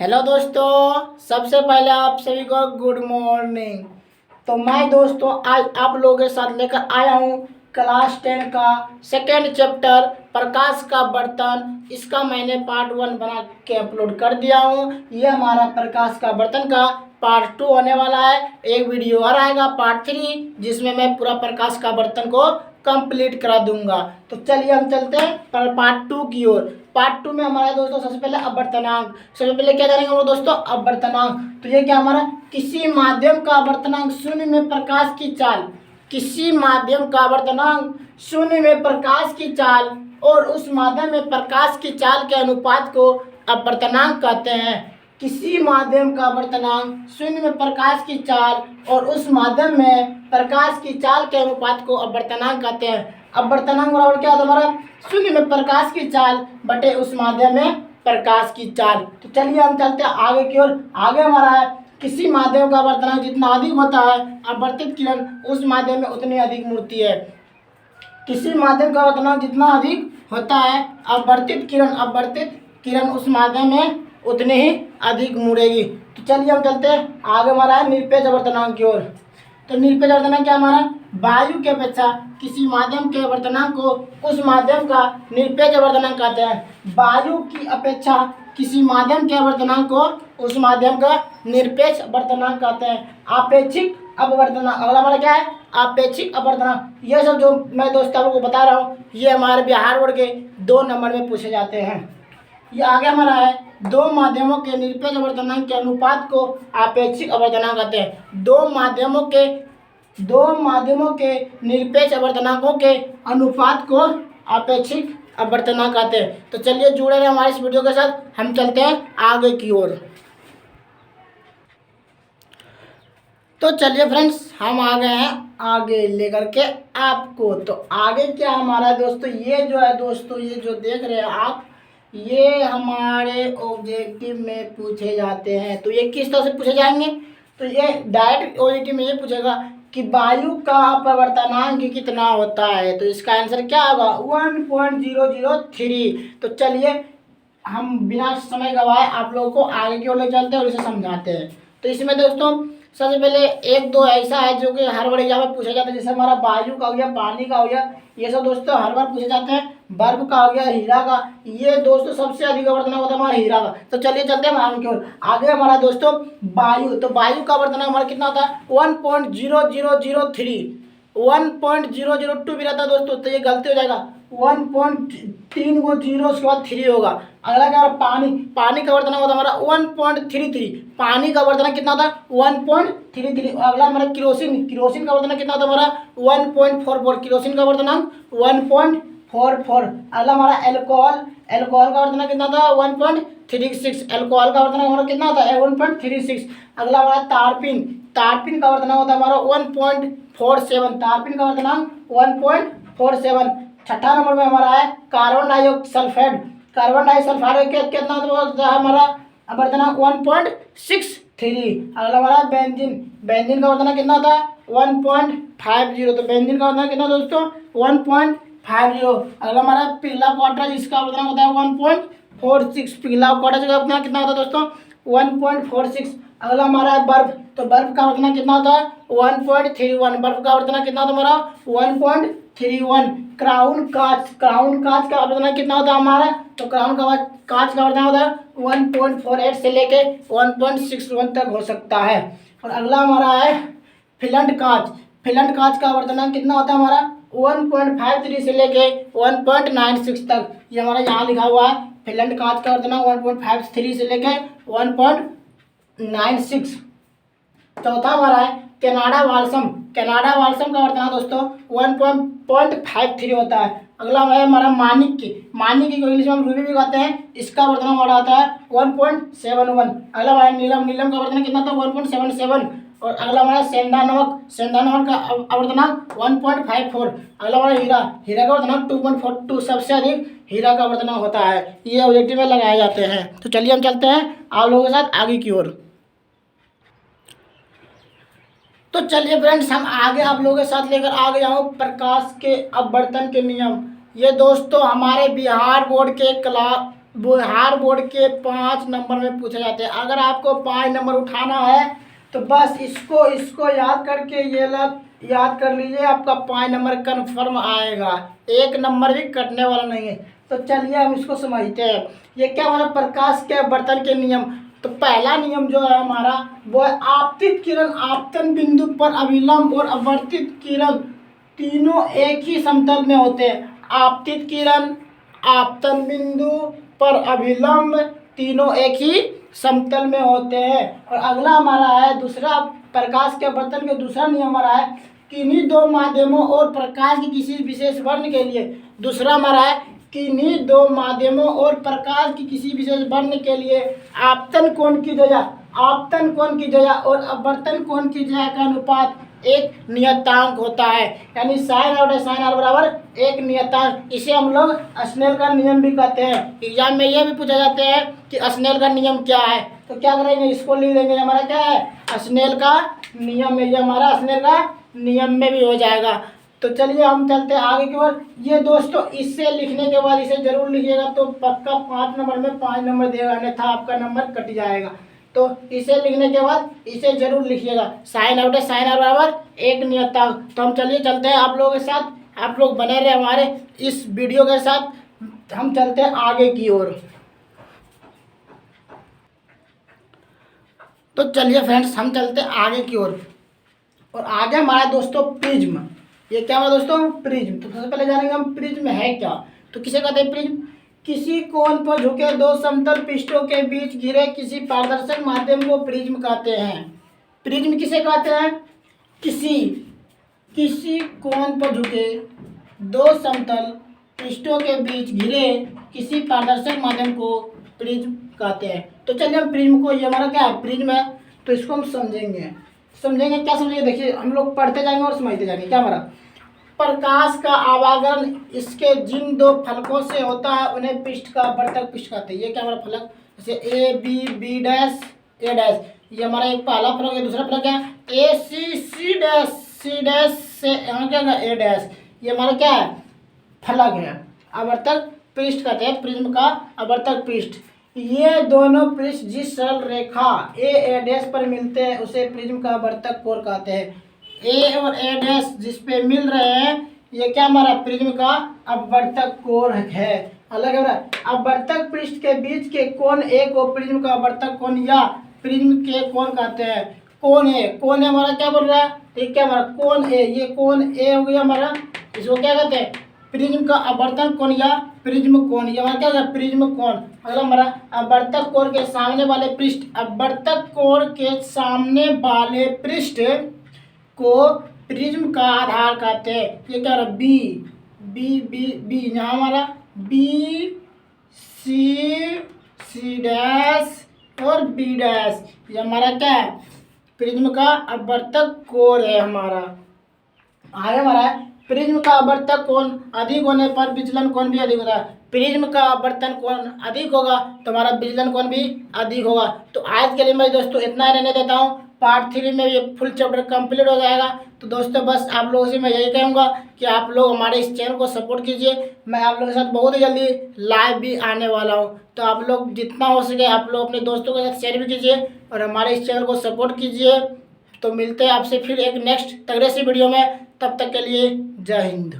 Hello दोस्तों, सबसे पहले आप सभी को गुड मॉर्निंग। तो मैं दोस्तों आज आप लोगों के साथ लेकर आया हूँ क्लास 10 का सेकेंड चैप्टर प्रकाश का बर्तन। इसका मैंने पार्ट 1 बना के अपलोड कर दिया हूँ। ये हमारा प्रकाश का बर्तन का पार्ट 2 होने वाला है। एक वीडियो और आएगा पार्ट 3 जिसमें मैं पूरा प्रकाश का बर्तन को कंप्लीट करा दूंगा। तो चलिए हम चलते हैं पार्ट 2 की ओर। पार्ट 2 में हमारा दोस्तों सबसे पहले अवर्तनांक। सबसे पहले क्या जानेंगे हम लोग दोस्तों? अवर्तनांक। तो ये क्या हमारा किसी माध्यम का अवर्तनांक शून्य में प्रकाश की चाल, किसी माध्यम का अवर्तनांक शून्य में प्रकाश की चाल और उस माध्यम में प्रकाश की चाल के अनुपात को अवर्तनांक कहते हैं। किसी माध्यम का अवर्तनांक शून्य में प्रकाश की चाल और उस माध्यम में प्रकाश की चाल के अनुपात को अवर्तनांक कहते हैं। अवर्तनांक बराबर क्या होता है हमारा? शून्य में प्रकाश की चाल बटे उस माध्यम में प्रकाश की चाल। तो चलिए हम चलते हैं आगे की ओर। आगे हमारा है किसी माध्यम का अवर्तनांक जितना अधिक होता है अपवर्तित किरण उस माध्यम में उतनी अधिक मुड़ती है। किसी माध्यम का अवर्तनांक जितना अधिक होता है अपवर्तित किरण उस माध्यम में उतनी ही अधिक मुड़ेगी। तो चलिए हम चलते हैं आगे हमारा है निरपेक्ष अवर्तनांक की ओर। तो निरपेक्ष अवर्तनांक क्या हमारा? वायु की अपेक्षा किसी माध्यम के अवर्तनांक को उस माध्यम का निरपेक्ष अवर्तनांक कहते हैं। वायु की अपेक्षा किसी माध्यम के अवर्तनांक को उस माध्यम का निरपेक्ष अवर्तनांक कहते हैं। आपेक्षिक अपवर्तनांक अगला हमारा क्या है? आपेक्षिक अपवर्तनांक। ये सब जो मैं दोस्तों आपको बता रहा हूँ ये हमारे बिहार बोर्ड के 2 नंबर में पूछे जाते हैं। ये आगे हमारा है दो माध्यमों के निरपेक्ष अवर्तनांक के अनुपात को आपेक्षिक अपवर्तनांक कहते हैं। दो माध्यमों के निरपेक्ष अवर्तनांकों के अनुपात को आपेक्षिक अपवर्तनांक कहते हैं। तो चलिए जुड़े रहे हमारे इस वीडियो के साथ, हम चलते हैं आगे की ओर। तो चलिए फ्रेंड्स हम आ गए हैं आगे लेकर के आपको। तो आगे क्या हमारा दोस्तों, ये जो है दोस्तों, ये जो देख रहे हैं आप, ये हमारे ऑब्जेक्टिव में पूछे जाते हैं। तो ये किस तरह से पूछे जाएंगे? तो ये डायरेक्ट ऑब्जेक्टिव में ये पूछेगा कि वायु का अपवर्तनांक कितना होता है। तो इसका आंसर क्या होगा? 1.003। तो चलिए हम बिना समय गवाए आप लोगों को आगे की ओर ले चलते हैं और इसे समझाते हैं। तो इसमें दोस्तों सबसे पहले एक दो ऐसा है जो कि हर बार एग्जाम में पूछा जाता है, जैसे हमारा वायु का हो गया, पानी का हो गया, ये सब दोस्तों हर बार पूछे जाते हैं। बर्फ का हो गया, हीरा का, ये दोस्तों सबसे अधिक अवर्तनांक होता है हमारा हीरा का। तो चलिए चलते हैं हम आगे की ओर। आगे हमारा दोस्तों वायु, तो वायु का अवर्तनांक हमारा कितना होता है? 1.0003। 1.002 भी रहता है दोस्तों, तो ये गलती हो जाएगा। 1.3 को 0 उसके बाद 3 होगा। अगला क्या? पानी का अवर्तनांक होता है हमारा 1.33। पानी का अवर्तनांक कितना होता है? 1.33। अगला हमारा किरोसिन का अवर्तनांक कितना होता है हमारा? 1.44। किरोसिन का अवर्तनांक 1.44। अगला हमारा एल्कोहल का अवर्तनांक कितना होता है? 1.36। एल्कोहल का अवर्तनांक हमारा कितना होता है? 1.36। अगला हमारा तारपीन का अवर्तनांक होता है हमारा 1.47। तारपीन का अवर्तनांक 1.47। छठा नंबर में हमारा है कार्बन डाइऑक्साइड कितना होता है हमारा अवर्तनांक? 1.63। अगला हमारा बेंजीन का अवर्तनांक कितना होता है? 1.50। तो बेंजीन का अवर्तनांक कितना दोस्तों? 1.50। अगला हमारा पीला क्वार्टर, जिसका अवर्तनांक होता है 1.46। पीला क्वार्टर का अवर्तनांक कितना होता है दोस्तों? 1.46। अगला हमारा है बर्फ, तो बर्फ का अवर्तनांक कितना होता है? 1.31। बर्फ का अवर्तनांक कितना होता है हमारा? 1.31। क्राउन कांच का अवर्तनांक कितना होता है हमारा? तो कांच का अवर्तनांक होता है 1.48 से लेके 1.61 तक हो सकता है। और अगला हमारा है फिलंट कांच का अवर्तनांक कितना होता है हमारा? 1.53 से लेके 1.96 तक। ये हमारा यहाँ लिखा हुआ है फिलंट कांच का अवर्तनांक 1.53 से लेके 1.96। चौथा हमारा है कनाडा वाल्सम का अवर्तनांक दोस्तों 1.53 होता है। अगला है हमारा मानिक को इंग्लिश में हम रूबी भी कहते हैं, इसका अवर्तनांक हमारा आता है 1.71। अगला हमारा नीलम का अवर्तनांक कितना था? 1.77। और अगला हमारा सेंधा नमक का अवर्तनांक 1.54। अगला हमारा हीरा का अवर्तनांक 2.42। सबसे अधिक हीरा का अवर्तनांक होता है। ये ऑब्जेक्टिव में लगाए जाते हैं। तो चलिए हम चलते हैं आप लोगों के साथ आगे की ओर। तो चलिए फ्रेंड्स हम आगे आप लोगों के साथ लेकर आ गया हूँ प्रकाश के अपवर्तन के नियम। ये दोस्तों हमारे बिहार बोर्ड के हर बोर्ड के 5 नंबर में पूछे जाते हैं। अगर आपको 5 नंबर उठाना है तो बस इसको याद करके याद कर लीजिए, आपका 5 नंबर कन्फर्म आएगा, 1 नंबर भी कटने वाला नहीं है। तो चलिए हम इसको समझते हैं। ये क्या हमारा प्रकाश के अपवर्तन के नियम। तो पहला नियम जो है हमारा वो है आपतित किरण आपतन बिंदु पर अभिलंब और अपवर्तित किरण तीनों एक ही समतल में होते हैं। आपतित किरण आपतन बिंदु पर अभिलंब तीनों एक ही समतल में होते हैं। और अगला हमारा है दूसरा प्रकाश के अपवर्तन के दूसरा नियम हमारा है किन्हीं दो माध्यमों और प्रकाश की किसी विशेष वर्ण के लिए। दूसरा हमारा है किन्हीं दो माध्यमों और प्रकाश की किसी विशेष वर्ण के लिए आपतन कोण की जया और अपवर्तन कोण की जया का अनुपात एक नियतांक होता है। यानी साइन आर बराबर एक नियतांक। इसे हम लोग स्नेल का नियम भी कहते हैं। एग्जाम में यह भी पूछा जाता है कि स्नेल का नियम क्या है। तो क्या करेंगे, इसको लिख देंगे, हमारा क्या है स्नेल का नियम है। ये हमारा स्नेल का नियम में भी हो जाएगा। तो चलिए हम चलते हैं आगे की ओर। ये दोस्तों इससे लिखने के बाद इसे जरूर लिखिएगा, तो पक्का 5 नंबर में 5 नंबर देगा, अन्यथा आपका नंबर कट जाएगा। तो इसे लिखने के बाद इसे जरूर लिखिएगा, साइन आर बराबर एक नियतांक। तो हम चलिए चलते हैं आप लोगों के साथ, आप लोग बने रहे हमारे इस वीडियो के साथ। हम चलते हैं आगे की ओर। तो चलिए फ्रेंड्स हम चलते हैं आगे की ओर। और आगे हमारा दोस्तों प्रिज्म। ये क्या हमारा दोस्तों प्रिज्म। तो सबसे पहले जानेंगे हम प्रिज्म है क्या। तो किसे कहते हैं प्रिज्म। किसी कोण पर झुके दो समतल पृष्ठों के बीच घिरे किसी पारदर्शक माध्यम को प्रिज्म कहते हैं। प्रिज्म किसे कहते हैं, किसी कोण पर झुके दो समतल पृष्ठों के बीच घिरे किसी पारदर्शक माध्यम को प्रिज्म कहते हैं। तो चलिए हम प्रिज्म को, ये हमारा क्या है प्रिज्म है, तो इसको हम समझेंगे क्या समझेंगे। देखिए हम लोग पढ़ते जाएंगे और समझते जाएंगे। क्या हमारा प्रकाश का आवागमन इसके जिन दो फलकों से होता है उन्हें पृष्ठ का अपवर्तक पृष्ठ कहते हैं। ये क्या हमारा फलक, जैसे A B dash A dash, ये हमारा एक पहला फलक है। दूसरा फलक है ए सी डैश से यहाँ क्या है ए डैश, ये हमारा क्या है फलक है, अपवर्तक पृष्ठ कहते हैं, प्रिज्म का अपवर्तक पृष्ठ। ये दोनों पृष्ठ जिस सरल रेखा ए डैश पर मिलते हैं उसे प्रिज्म का अपवर्तक कोण कहते हैं। ए और ए डैश जिस पे मिल रहे हैं ये क्या हमारा प्रिज्म का अपवर्तक कोण है। अलग है अपवर्तक पृष्ठ के बीच के कोण ए को प्रिज्म का अपवर्तक कोण या प्रिज्म के कोण कहते हैं। कोण है हमारा क्या बोल रहा है, ठीक है हमारा कोण ए, ये कोण ए हो गया हमारा, इसको क्या कहते हैं प्रिज्म का अपवर्तन कोण या प्रिज्म कोण। ये हमारा क्या होगा प्रिज्म कोण। अगला हमारा अपवर्तक कोण के सामने वाले पृष्ठ, अपवर्तक कोण के सामने वाले पृष्ठ को प्रिज्म का आधार कहते हैं। ये क्या रहा बी यहाँ हमारा बी सी डैश और बी डैश, ये हमारा क्या है प्रिज्म का अपवर्तक कोण है हमारा। आगे हमारा है प्रिज्म का अपवर्तक कोण अधिक होने पर विचलन कोण भी अधिक होता है। प्रिज्म का अपवर्तन कोण अधिक होगा तो हमारा विचलन कोण भी अधिक होगा। तो आज के लिए मैं दोस्तों इतना ही रहने देता हूँ। पार्ट 3 में ये फुल चैप्टर कंप्लीट हो जाएगा। तो दोस्तों बस आप लोगों से मैं यही कहूँगा कि आप लोग हमारे इस चैनल को सपोर्ट कीजिए। मैं आप लोगों के साथ बहुत ही जल्दी लाइव भी आने वाला हूँ। तो आप लोग जितना हो सके आप लोग अपने दोस्तों के साथ शेयर भी कीजिए और हमारे इस चैनल को सपोर्ट कीजिए। तो मिलते हैं आपसे फिर एक नेक्स्ट तगड़े सी वीडियो में, तब तक के लिए जय हिंद।